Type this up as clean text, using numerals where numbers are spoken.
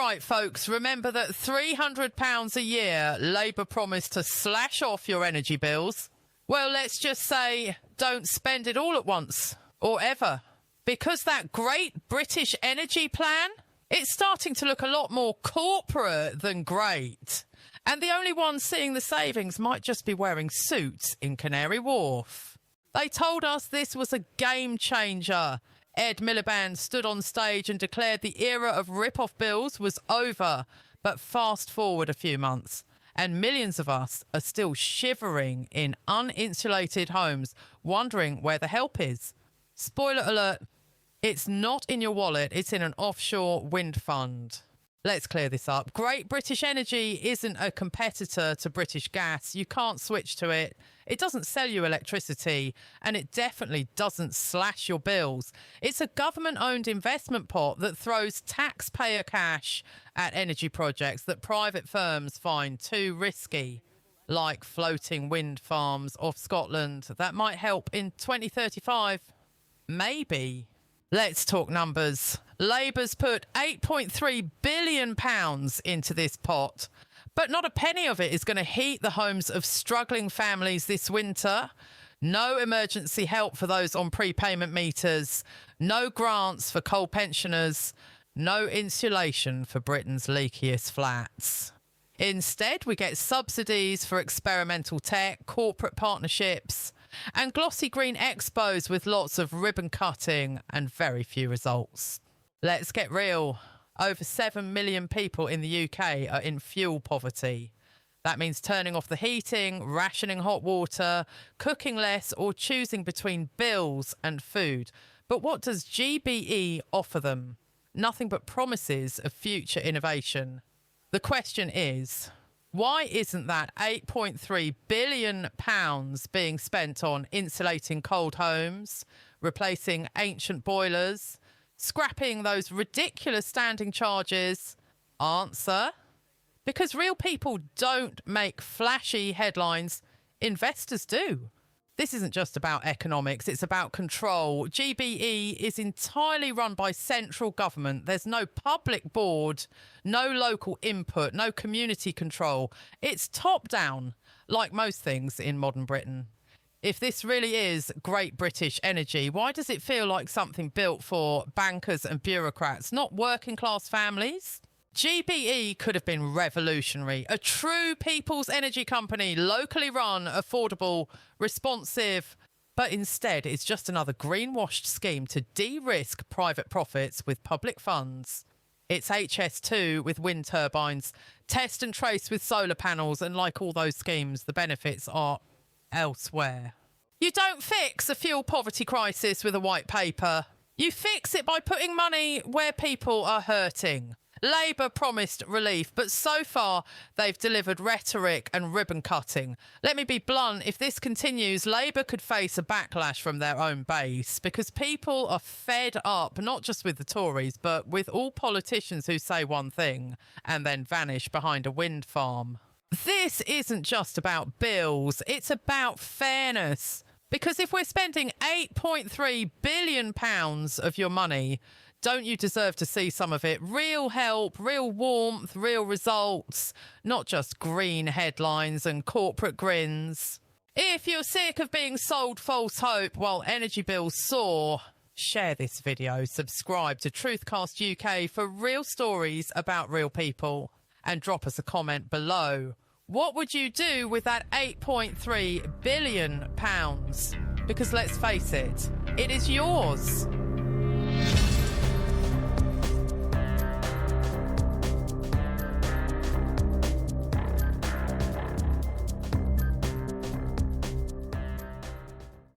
right, folks, remember that £300 a year Labour promised to slash off your energy bills. Well, let's just say don't spend it all at once or ever, because that great British energy plan, it's starting to look a lot more corporate than great. And the only ones seeing the savings might just be wearing suits in Canary Wharf. They told us this was a game changer. Ed Miliband stood on stage and declared the era of rip-off bills was over. But fast forward a few months, and millions of us are still shivering in uninsulated homes, wondering where the help is. Spoiler alert, it's not in your wallet, it's in an offshore wind fund. Let's clear this up. Great British Energy isn't a competitor to British Gas. You can't switch to it. It doesn't sell you electricity, and it definitely doesn't slash your bills. It's a government-owned investment pot that throws taxpayer cash at energy projects that private firms find too risky, like floating wind farms off Scotland that might help in 2035. Maybe. Let's talk numbers. Labour's put £8.3 billion into this pot, but not a penny of it is going to heat the homes of struggling families this winter. No emergency help for those on prepayment meters, no grants for coal pensioners, no insulation for Britain's leakiest flats. Instead, we get subsidies for experimental tech, corporate partnerships, and glossy green expos with lots of ribbon cutting and very few results. Let's get real. Over 7 million people in the UK are in fuel poverty. That means turning off the heating, rationing hot water, cooking less, or choosing between bills and food. But what does GBE offer them? Nothing but promises of future innovation. The question is, why isn't that £8.3 billion being spent on insulating cold homes, replacing ancient boilers, scrapping those ridiculous standing charges? Answer: because real people don't make flashy headlines, investors do. This isn't just about economics, it's about control. GBE is entirely run by central government. There's no public board, no local input, no community control. It's top down, like most things in modern Britain. If this really is great British energy, why does it feel like something built for bankers and bureaucrats, not working class families? GBE could have been revolutionary. A true people's energy company, locally run, affordable, responsive. But instead, it's just another greenwashed scheme to de-risk private profits with public funds. It's HS2 with wind turbines, test and trace with solar panels, and like all those schemes, the benefits are elsewhere. You don't fix a fuel poverty crisis with a white paper. You fix it by putting money where people are hurting. Labour promised relief, but so far they've delivered rhetoric and ribbon cutting. Let me be blunt, if this continues, Labour could face a backlash from their own base, because people are fed up, not just with the Tories, but with all politicians who say one thing and then vanish behind a wind farm. This isn't just about bills, it's about fairness. Because if we're spending £8.3 billion of your money, don't you deserve to see some of it? Real help, real warmth, real results, not just green headlines and corporate grins. If you're sick of being sold false hope while energy bills soar, share this video, subscribe to TruthCast UK for real stories about real people, and drop us a comment below. What would you do with that £8.3 billion? Because let's face it, it is yours.